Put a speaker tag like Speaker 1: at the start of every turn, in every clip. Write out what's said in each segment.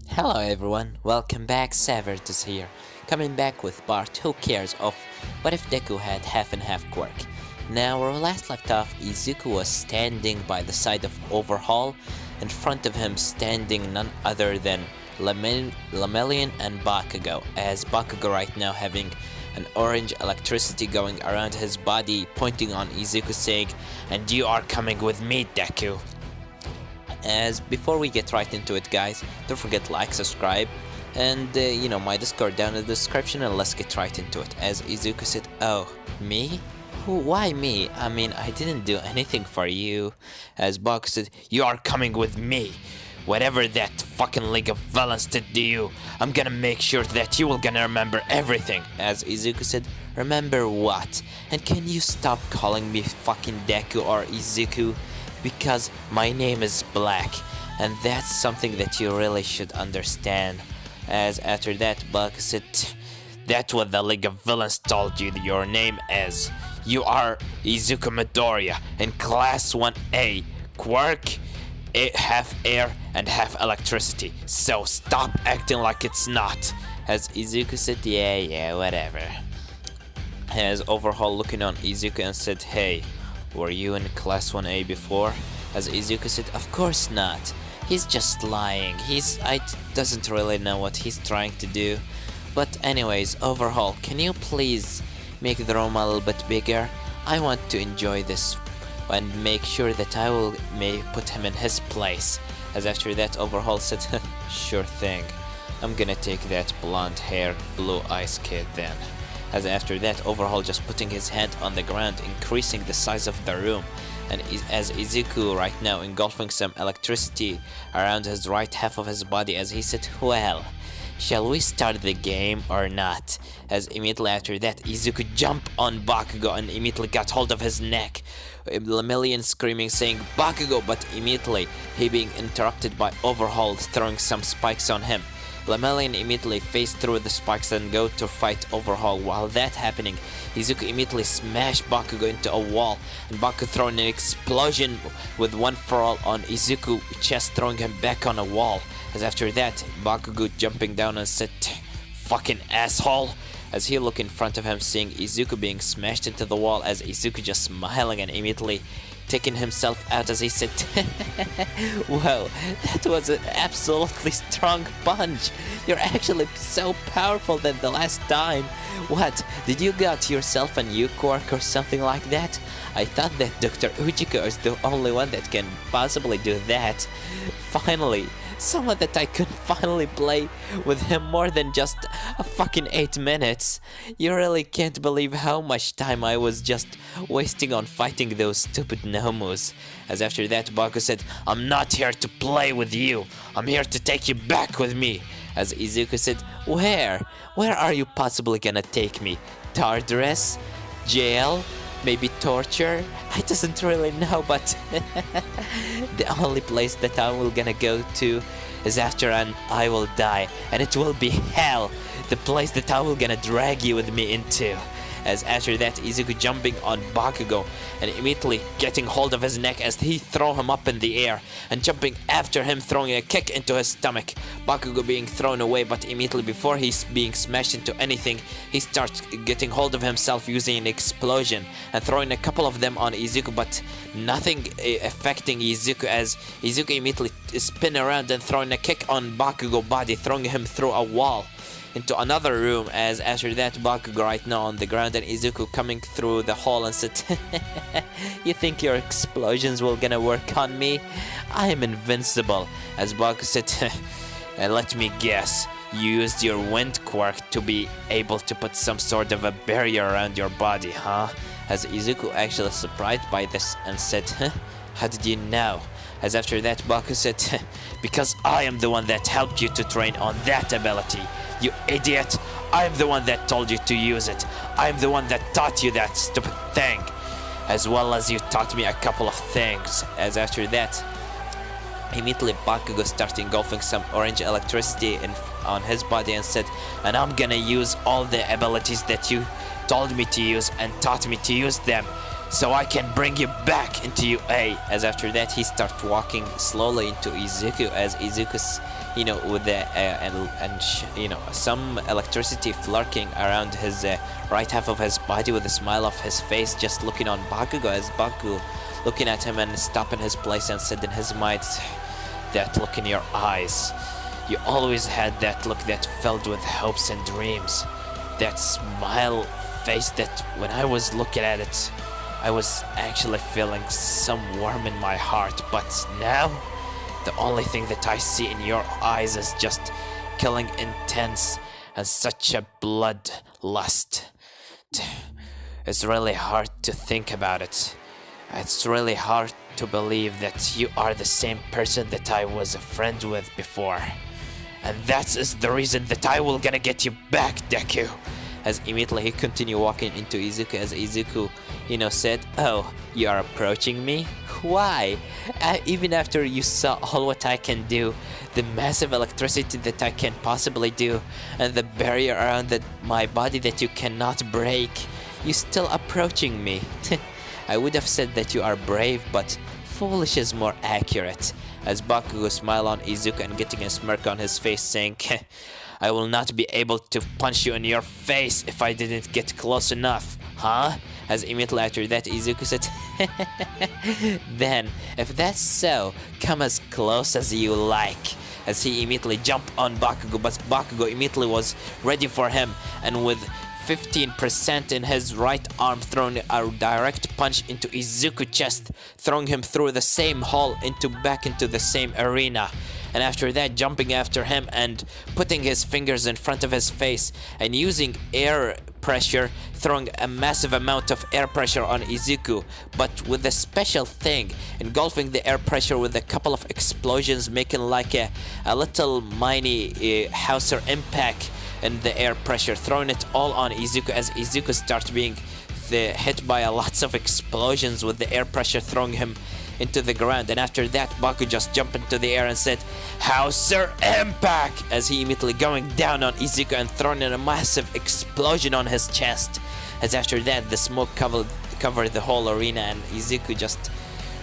Speaker 1: Hello everyone, welcome back, Savert here, coming back with part Who Cares of What If Deku Had Half and Half Quirk. Now, where we last left off, Izuku was standing by the side of Overhaul. In front of him standing none other than Lemillion and Bakugo, as Bakugo right now having an orange electricity going around his body, pointing on Izuku saying, "And you are coming with me, Deku." As before we get right into it, guys, don't forget to like, subscribe, and my Discord down in the description, and let's get right into it. As Izuku said, "Oh, me? Why me? I mean, I didn't do anything for you." As Baku said, "You are coming with me. Whatever that fucking League of Villains did to you, I'm gonna make sure that you will gonna remember everything." As Izuku said, "Remember what? And can you stop calling me fucking Deku or Izuku? Because my name is Black, and that's something that you really should understand." As after that, Baku said, "That's what the League of Villains told you your name is. You are Izuku Midoriya in Class 1A, Quirk, half air and half electricity, so stop acting like it's not." As Izuku said, yeah, whatever. As Overhaul looking on Izuku and said, "Hey, were you in Class 1A before?" As Izuku said, "Of course not. He's just lying. I doesn't really know what he's trying to do." But anyways, Overhaul, can you please make the room a little bit bigger? I want to enjoy this and make sure that I may put him in his place. As after that, Overhaul said, "Sure thing. I'm gonna take that blonde haired blue eyes kid then." As after that, Overhaul just putting his hand on the ground, increasing the size of the room, and as Izuku right now engulfing some electricity around his right half of his body, as he said, "Well, shall we start the game or not?" As immediately after that, Izuku jumped on Bakugo and immediately got hold of his neck. Lemillion screaming saying "Bakugo," but immediately he being interrupted by Overhaul throwing some spikes on him. Lemillion immediately phased through the spikes and go to fight Overhaul. While that happening, Izuku immediately smashed Bakugo into a wall, and Bakugo throwing an explosion with one for all on Izuku chest, throwing him back on a wall. As after that, Bakugo jumping down and said, "Fucking asshole." As he looked in front of him, seeing Izuku being smashed into the wall, as Izuku just smiling and immediately taking himself out, as he said, "Whoa, that was an absolutely strong punch. You're actually so powerful than the last time. What, did you got yourself a new quirk or something like that? I thought that Dr. Ujiko is the only one that can possibly do that. Finally, someone that I could finally play with him more than just a fucking 8 minutes. You really can't believe how much time I was just wasting on fighting those stupid Nomus." As after that, Baku said, "I'm not here to play with you. I'm here to take you back with me." As Izuku said, "Where? Where are you possibly gonna take me? Tartarus? Jail? Maybe torture? I doesn't really know, but the only place that I will gonna go to is after I will die, and it will be hell, the place that I will gonna drag you with me into." As after that, Izuku jumping on Bakugo and immediately getting hold of his neck as he throw him up in the air and jumping after him, throwing a kick into his stomach. Bakugo being thrown away, but immediately before he's being smashed into anything, he starts getting hold of himself using an explosion and throwing a couple of them on Izuku, but nothing affecting Izuku, as Izuku immediately spin around and throwing a kick on Bakugo body, throwing him through a wall into another room. As after that, Bakugo right now on the ground and Izuku coming through the hall and said, "You think your explosions will gonna work on me? I am invincible." As Bakugo said, "And let me guess, you used your wind quirk to be able to put some sort of a barrier around your body, huh?" As Izuku actually surprised by this and said, "How did you know?" As after that, Bakugo said, "Because I am the one that helped you to train on that ability. You idiot! I'm the one that told you to use it. I'm the one that taught you that stupid thing. As well as you taught me a couple of things." As after that, immediately Bakugo started engulfing some orange electricity on his body and said, "And I'm gonna use all the abilities that you told me to use and taught me to use them, so I can bring you back into UA." As after that, he starts walking slowly into Izuku, as Izuku's with the some electricity flirking around his right half of his body, with a smile of his face, just looking on Bakugo, as Bakugo looking at him and stopped in his place and said in his mind, "That look in your eyes. You always had that look that filled with hopes and dreams. That smile face that when I was looking at it, I was actually feeling some warm in my heart. But now, the only thing that I see in your eyes is just killing intense and such a bloodlust. It's really hard to think about it. It's really hard to believe that you are the same person that I was a friend with before. And that is the reason that I will gonna get you back, Deku." As immediately he continued walking into Izuku, as Izuku, said, "Oh, you are approaching me? Why? Even after you saw all what I can do, the massive electricity that I can possibly do, and the barrier around my body that you cannot break, you still approaching me." I would have said that you are brave, but foolish is more accurate. As Bakugo smiled on Izuku and getting a smirk on his face, saying, "I will not be able to punch you in your face if I didn't get close enough, huh?" As immediately after that, Izuku said, "Then, if that's so, come as close as you like." As he immediately jumped on Bakugo, but Bakugo immediately was ready for him, and with 15% in his right arm, throwing a direct punch into Izuku's chest, throwing him through the same hole back into the same arena. And after that, jumping after him and putting his fingers in front of his face and using air pressure, throwing a massive amount of air pressure on Izuku, but with a special thing, engulfing the air pressure with a couple of explosions, making like a little mini howitzer impact in the air pressure, throwing it all on Izuku, as Izuku starts being hit by lots of explosions with the air pressure, throwing him into the ground. And after that, Baku just jumped into the air and said, "Howitzer impact!" as he immediately going down on Izuku and throwing in a massive explosion on his chest. As after that, the smoke covered the whole arena, and Izuku just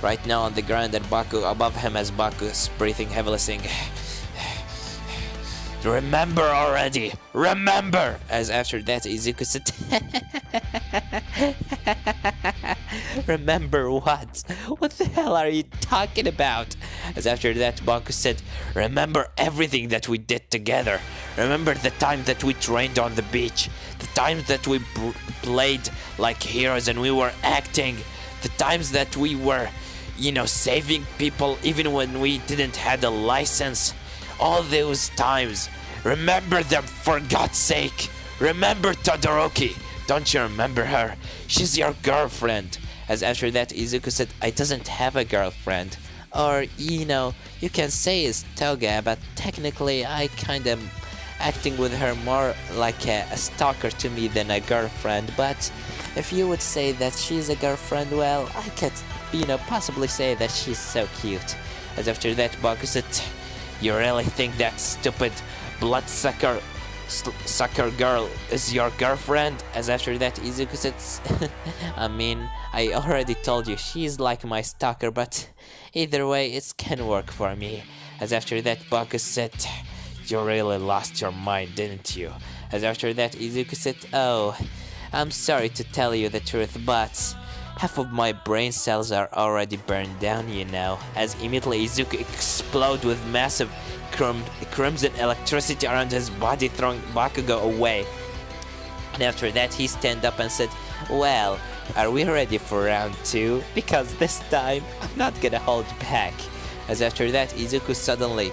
Speaker 1: right now on the ground, and Baku above him, as Baku is breathing heavily, saying, "Remember already! Remember!" As after that, Izuku said, "Remember what? What the hell are you talking about?" As after that, Baku said, "Remember everything that we did together. Remember the time that we trained on the beach. The times that we played like heroes and we were acting. The times that we were, saving people even when we didn't have a license. All those times. Remember them, for God's sake. Remember Todoroki. Don't you remember her? She's your girlfriend." As after that, Izuku said, "I doesn't have a girlfriend. Or, you can say it's Toga, but technically I kind of acting with her more like a stalker to me than a girlfriend. But if you would say that she's a girlfriend, well, I could, possibly say that she's so cute." As after that, Baku said, "You really think that stupid bloodsucker girl is your girlfriend?" As after that, Izuku said, "I mean, I already told you she's like my stalker, but either way, it can work for me." As after that, Baku said, "You really lost your mind, didn't you?" As after that, Izuku said, "Oh, I'm sorry to tell you the truth, but half of my brain cells are already burned down, As immediately Izuku exploded with massive crimson electricity around his body, throwing Bakugo away. And after that, he stand up and said, "Well, are we ready for round 2? Because this time, I'm not gonna hold back." As after that, Izuku suddenly,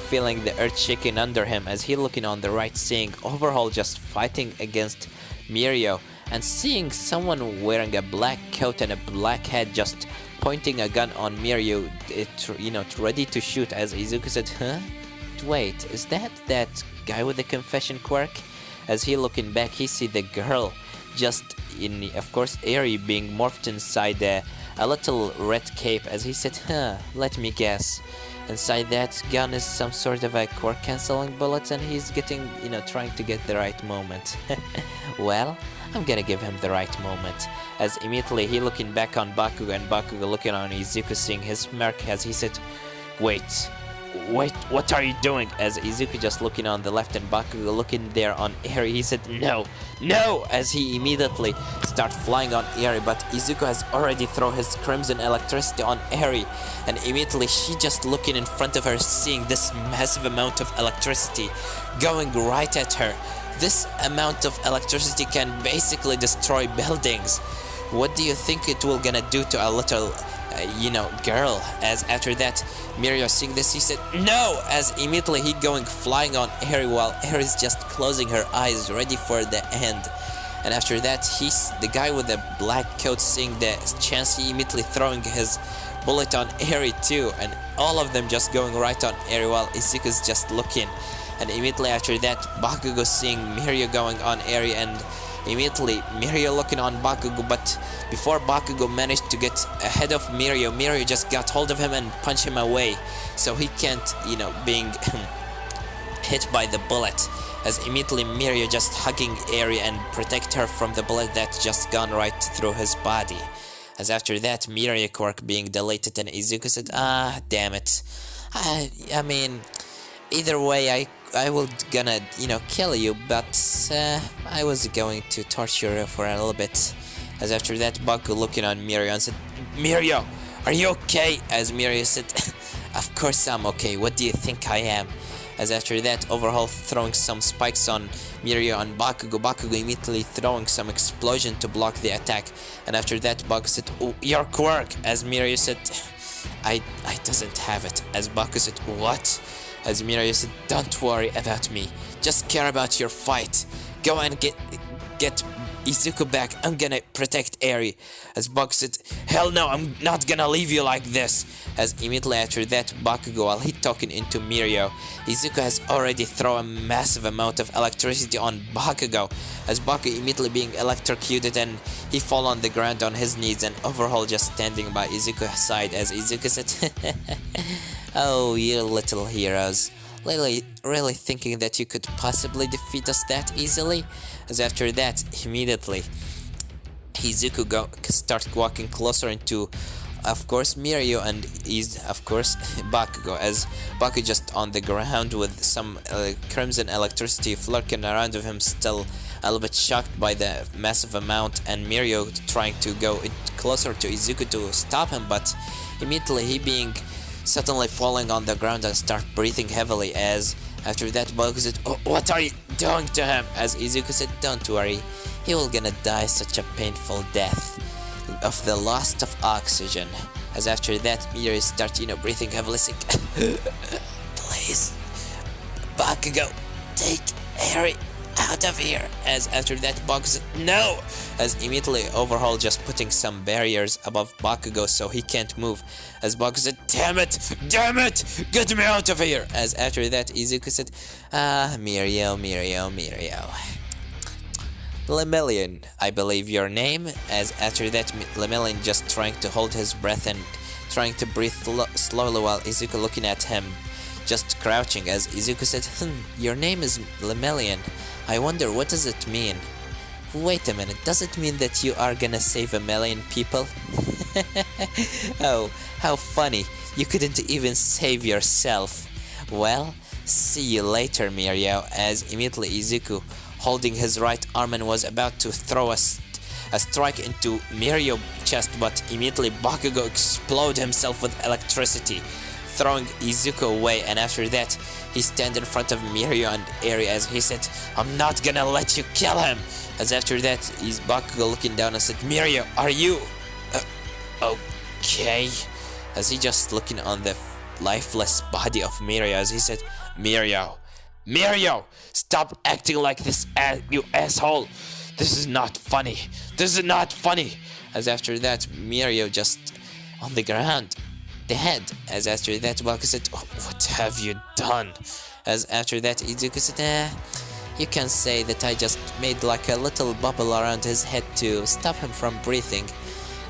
Speaker 1: feeling the earth shaking under him, as he looking on the right, seeing Overhaul just fighting against Mirio, and seeing someone wearing a black coat and a black hat just pointing a gun on Mirio, ready to shoot. As Izuku said, "Huh? Wait, is that guy with the confession quirk?" As he looking back, he see the girl just in, of course, Eri being morphed inside a little red cape. As he said, "Let me guess. Inside that gun is some sort of a quirk cancelling bullet, and he's getting, trying to get the right moment." Well, I'm gonna give him the right moment. As immediately he looking back on Bakugo, and Bakugo looking on Izuku, seeing his smirk, as he said, "Wait, wait, what are you doing? As Izuku just looking on the left and Bakugo looking there on Eri, he said, no, no, as he immediately start flying on Eri, but Izuku has already thrown his crimson electricity on Eri, and immediately she just looking in front of her, seeing this massive amount of electricity going right at her. This amount of electricity can basically destroy buildings. What do you think it will gonna do to a little girl? As after that, Mirio seeing this, he said no, as immediately he going flying on Eri while Eri's just closing her eyes ready for the end. And after that, he's the guy with the black coat seeing the chance, he immediately throwing his bullet on Eri too, and all of them just going right on Eri while Izuku's just looking. And immediately after that, Bakugo seeing Mirio going on Eri, and immediately Mirio looking on Bakugo, but before Bakugo managed to get ahead of Mirio, Mirio just got hold of him and punched him away, so he can't, being hit by the bullet. As immediately Mirio just hugging Eri and protect her from the bullet that just gone right through his body. As after that, Mirio quirk being deleted, and Izuku said, damn it. I mean, either way, I will gonna, kill you, but I was going to torture you for a little bit. As after that, Baku looking on Mirio and said, Mirio, are you okay? As Mirio said, of course I'm okay, what do you think I am? As after that, Overhaul throwing some spikes on Mirio and Bakugo immediately throwing some explosion to block the attack. And after that, Baku said, oh, your quirk! As Mirio said, I doesn't have it. As Baku said, what? As Mirio said, don't worry about me, just care about your fight. Go and get Izuku back, I'm gonna protect Eri. As Baku said, hell no, I'm not gonna leave you like this. As immediately after that, Bakugo, while he talking into Mirio, Izuku has already thrown a massive amount of electricity on Bakugo. As Baku immediately being electrocuted, and he fall on the ground on his knees, and Overhaul just standing by Izuku's side. As Izuku said, oh, you little heroes. Really thinking that you could possibly defeat us that easily? As after that, immediately, Izuku start walking closer into, of course, Mirio, and is of course Bakugo. As Bakugo just on the ground with some crimson electricity flirting around of him, still a little bit shocked by the massive amount, and Mirio trying to go closer to Izuku to stop him, but immediately he being suddenly falling on the ground and start breathing heavily. As after that, Bakugo said, oh, what are you doing to him? As Izuku said, don't worry, he will gonna die such a painful death of the loss of oxygen. As after that, Mirio start, breathing heavily, sick. Please, Bakugo, take Eri out of here. As after that, Bakugo said, no. As immediately Overhaul just putting some barriers above Bakugo so he can't move. As Bakugo said, damn it, get me out of here. As after that, Izuku said, Mirio. Lemillion, I believe your name. As after that, Lemillion just trying to hold his breath and trying to breathe slowly while Izuku looking at him, just crouching. As Izuku said, your name is Lemillion. I wonder, what does it mean? Wait a minute, does it mean that you are gonna save 1,000,000 people? Oh, how funny, you couldn't even save yourself. Well, see you later, Mirio. As immediately Izuku holding his right arm and was about to throw a strike into Mirio's chest, but immediately Bakugo exploded himself with electricity, throwing Izuku away. And after that, he stand in front of Mirio and Eri as he said, I'm not gonna let you kill him. As after that, is Bakugo looking down and said, Mirio, are you okay? As he just looking on the lifeless body of Mirio, as he said, Mirio, stop acting like this, you asshole. This is not funny. As after that, Mirio just on the ground, dead. As after that, Bakugo said, oh, what have you done? As after that, Izuku said, you can say that I just made like a little bubble around his head to stop him from breathing.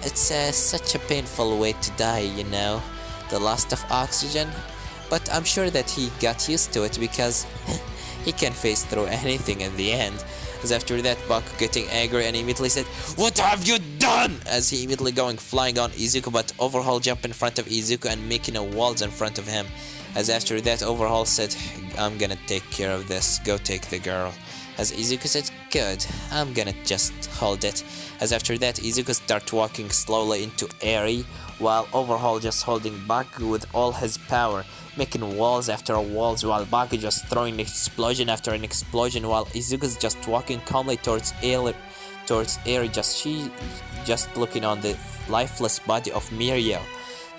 Speaker 1: It's such a painful way to die, the loss of oxygen. But I'm sure that he got used to it because he can face through anything in the end. As after that, Baku getting angry and immediately said, what have you done? As he immediately going flying on Izuku, but Overhaul jump in front of Izuku and making a walls in front of him. As after that, Overhaul said, I'm gonna take care of this, go take the girl. As Izuku said, good, I'm gonna just hold it. As after that, Izuku start walking slowly into Eri, while Overhaul just holding Baku with all his power, making walls after walls, while Baku just throwing explosion after an explosion, while Izuku's just walking calmly towards Eri, she just looking on the lifeless body of Mirio,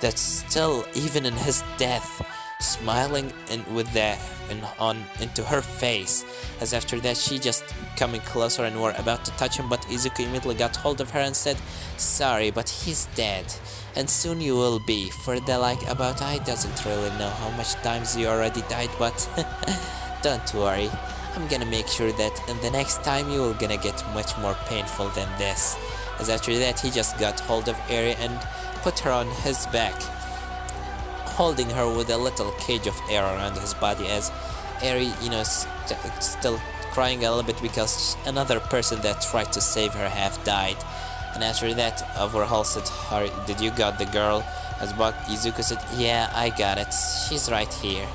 Speaker 1: that's still, even in his death, smiling into her face. As after that, she just coming closer and were about to touch him, but Izuku immediately got hold of her and said, sorry, but he's dead, and soon you will be. For the about I doesn't really know how much times you already died, but don't worry, I'm gonna make sure that in the next time you will gonna get much more painful than this. As after that, he just got hold of Eri and put her on his back, holding her with a little cage of air around his body, as Eri, still crying a little bit because another person that tried to save her have died. And after that, Overhaul said, did you got the girl? As Izuku said, yeah, I got it, she's right here.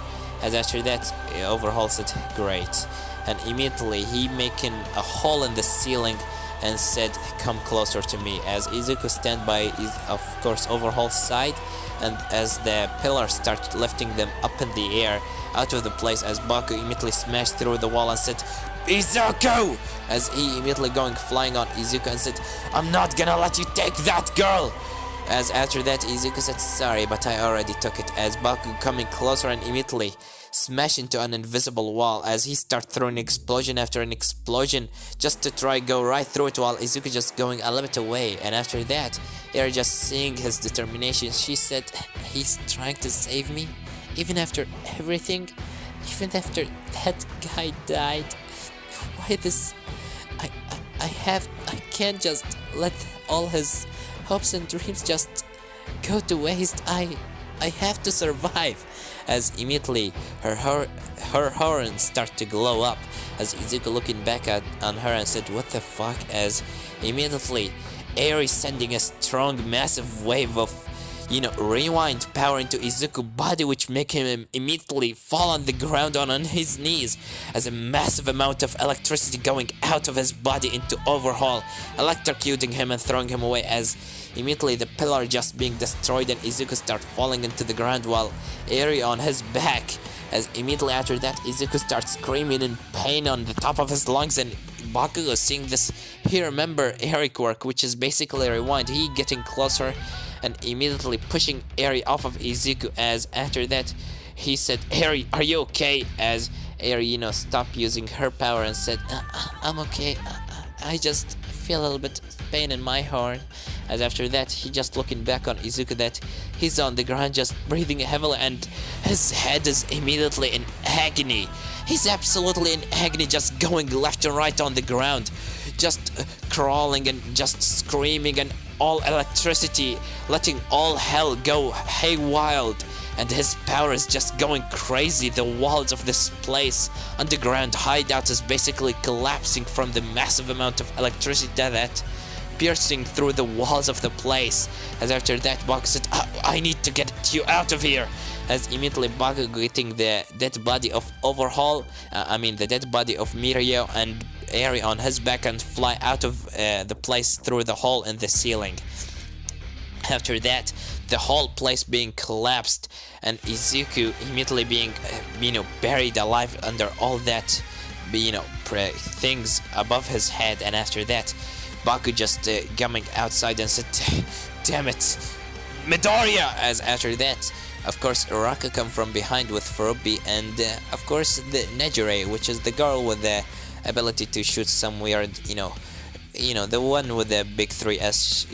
Speaker 1: As after that, Overhaul said, great. And immediately he making a hole in the ceiling and said, come closer to me. As Izuku stand by, of course, Overhaul's side, and as the pillars start lifting them up in the air out of the place, as Baku immediately smashed through the wall and said, Izuku! As he immediately going flying on Izuku and said, I'm not gonna let you take that girl! As after that, Izuku said, sorry, but I already took it. As Baku coming closer and immediately smash into an invisible wall, as he start throwing explosion after an explosion just to try go right through it, while Izuku just going a little bit away. And after that, Eri just seeing his determination, she said, he's trying to save me even after everything, even after that guy died. Why this? I can't just let all his hopes and dreams just go to waste. I have to survive. As immediately her horns start to glow up, as Izuku looking back on her and said, what the fuck? As immediately Eri sending a strong massive wave of rewind power into Izuku's body, which make him immediately fall on the ground on his knees, as a massive amount of electricity going out of his body into Overhaul, electrocuting him and throwing him away, as immediately the pillar just being destroyed and Izuku start falling into the ground, while Eri on his back. As immediately after that, Izuku starts screaming in pain on the top of his lungs, and Bakugo seeing this, he remember Eri quirk, which is basically rewind. He getting closer and immediately pushing Eri off of Izuku. As after that, he said, Eri, are you okay? As Eri, stopped using her power and said, I'm okay, I just feel a little bit pain in my horn. As after that, he just looking back on Izuku, that he's on the ground just breathing heavily, and his head is immediately in agony. He's absolutely in agony, just going left and right on the ground, just crawling and just screaming, and all electricity letting all hell go haywire, and his power is just going crazy. The walls of this place, underground hideout, is basically collapsing from the massive amount of electricity that piercing through the walls of the place. As after that, Baku said, I need to get you out of here. As immediately Baku getting the dead body of Overhaul, the dead body of Mirio and Eri on his back, and fly out of the place through the hole in the ceiling. After that, the whole place being collapsed, and Izuku immediately being buried alive under all that things above his head. And after that, Baku just coming outside and said, damn it, Midoriya! As after that, of course, Uraka come from behind with Furubi, and of course the Nejire, which is the girl with the ability to shoot some weird, the one with the big 3S,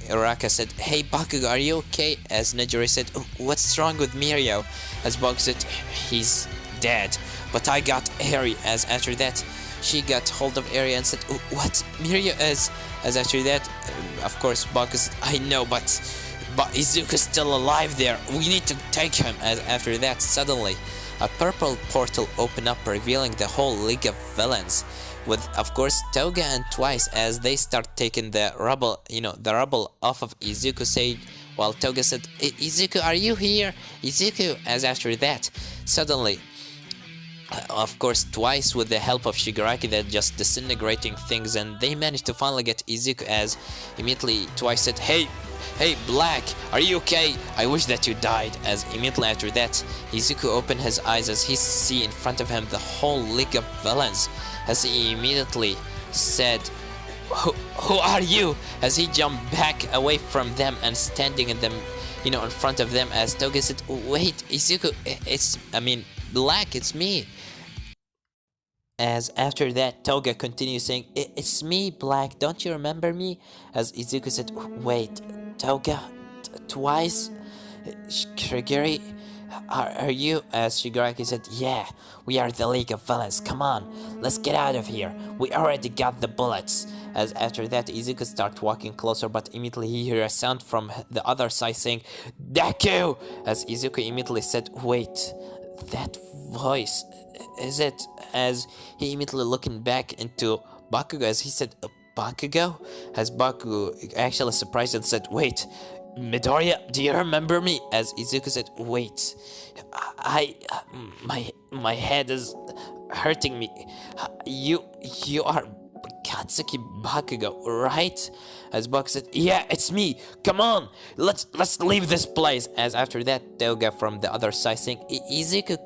Speaker 1: Uraka said, hey Bakugo, are you okay? As Nejire said, what's wrong with Mirio? As Bakugo said, he's dead, but I got Eri. As after that, she got hold of Eri and said, what? Mirio is? As after that, of course, Bakugo said, I know, but Izuku's still alive there. We need to take him. As after that, suddenly, a purple portal opened up, revealing the whole League of Villains, with, of course, Toga and Twice, as they start taking the rubble, the rubble off of Izuku, saying, while Toga said, Izuku, are you here? Izuku, as after that, suddenly, of course, twice with the help of Shigaraki, they're just disintegrating things, and they managed to finally get Izuku, as immediately twice said, Hey, Black, are you okay? I wish that you died. As immediately after that, Izuku opened his eyes as he see in front of him the whole League of Villains, as he immediately said, who are you? As he jumped back away from them and standing in them, in front of them, as Toga said, wait, Izuku, Black, it's me. As after that, Toga continues saying, it's me, Black, don't you remember me? As Izuku said, wait, Toga, twice? Shigiri, are you? As Shigaraki said, yeah, we are the League of Villains, come on, let's get out of here, we already got the bullets. As after that, Izuku starts walking closer, but immediately he hears a sound from the other side saying, Deku! As Izuku immediately said, wait, that voice, is it? As he immediately looking back into Bakugo, as he said, Bakugo? As Bakugo actually surprised and said, wait, Midoriya, do you remember me? As Izuku said, wait, my head is hurting me. You are Katsuki Bakugo, right? As Bakugo said, yeah, it's me. Come on, let's leave this place. As after that, Toga from the other side saying, Izuku,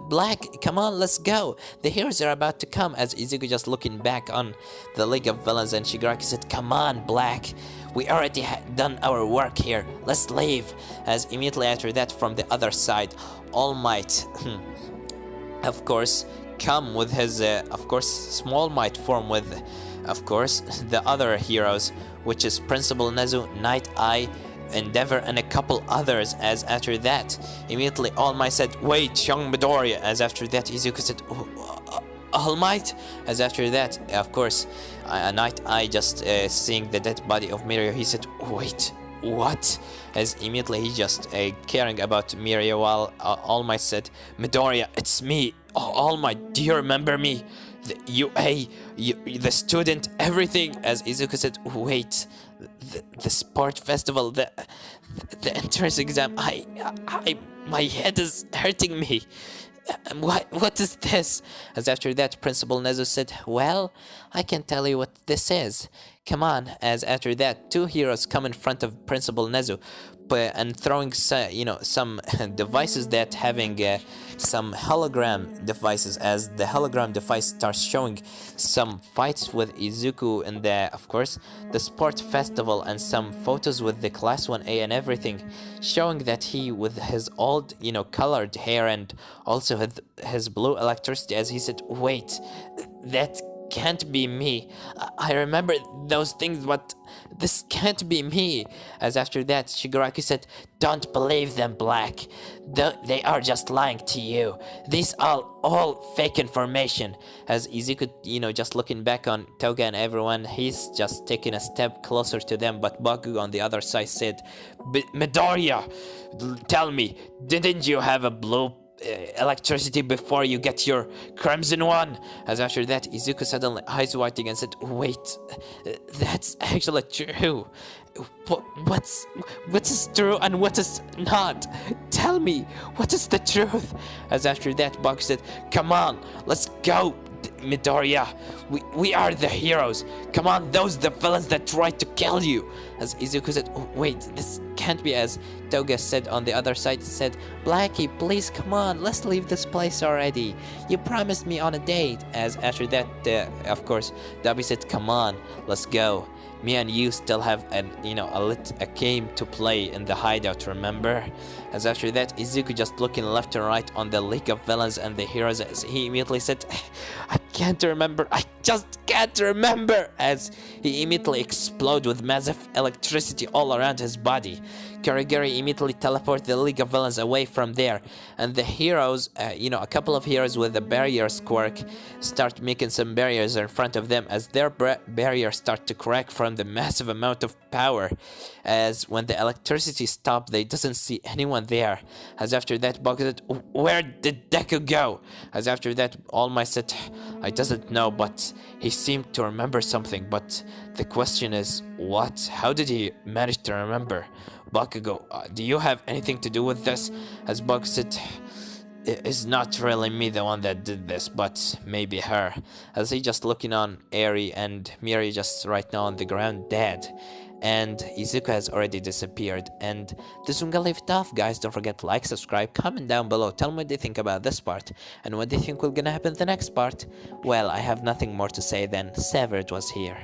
Speaker 1: Black, come on, let's go. The heroes are about to come. As Izuku just looking back on the League of Villains, and Shigaraki said, come on, Black. We already done our work here. Let's leave. As immediately after that, from the other side, All Might, of course, come with his, of course, Small Might form with, of course, the other heroes, which is Principal Nezu, Night Eye, Endeavor, and a couple others. As after that, immediately All Might said, wait, young Midoriya. As after that, Izuku said, All Might. As after that, of course, Night Eye just seeing the dead body of Miria, he said, wait, what? As immediately he just caring about Miria, while All Might said, Midoriya, it's me, All Might, do you remember me? The student, everything. As Izuku said, wait, the sport festival, the entrance exam, my head is hurting me. What is this? As after that, Principal Nezu said, well, I can tell you what this is. Come on. As after that, two heroes come in front of Principal Nezu, and throwing some devices that having some hologram devices. As the hologram device starts showing some fights with Izuku in the, of course, the sport festival, and some photos with the class 1A and everything, showing that he with his old colored hair and also his blue electricity. As he said, wait, that can't be me. I remember those things, but this can't be me. As after that, Shigaraki said, don't believe them, Black. They are just lying to you. These are all fake information. As Izuku, just looking back on Toga and everyone, he's just taking a step closer to them, but Bakugo on the other side said, Midoriya, tell me, didn't you have a blue electricity before you get your crimson one? As after that, Izuku suddenly eyes whiting and said, wait, that's actually true. What is true and what is not? Tell me, what is the truth? As after that, Bakugo said, come on, let's go, Midoriya. We are the heroes. Come on, those the villains that tried to kill you. As Izuku said, wait, this can't be. As Toga said on the other side, said, Blackie, please come on, let's leave this place already. You promised me on a date. As after that, of course, Dabi said, come on, let's go. Me and you still have a game to play in the hideout, remember? As after that, Izuku just looking left and right on the League of Villains and the heroes, as he immediately said, I can't remember, I just can't remember. As he immediately exploded with massive electricity all around his body. Karigiri immediately teleported the League of Villains away from there, and the heroes, a couple of heroes with the barriers quirk start making some barriers in front of them, as their barriers start to crack from the massive amount of power. As when the electricity stopped, they doesn't see anyone there. As after that, Bakugo said, where did Deku go? As after that, All Might said, I doesn't know, but he seemed to remember something, but the question is, what? How did he manage to remember? Bakugo, do you have anything to do with this? As Bug said, it is not really me the one that did this, but maybe her. As he just looking on Eri and Miri just right now on the ground dead. And Izuku has already disappeared. And this one gonna leave it off, guys. Don't forget to like, subscribe, comment down below. Tell me what they think about this part. And what they think will gonna happen in the next part. Well, I have nothing more to say than Severed was here.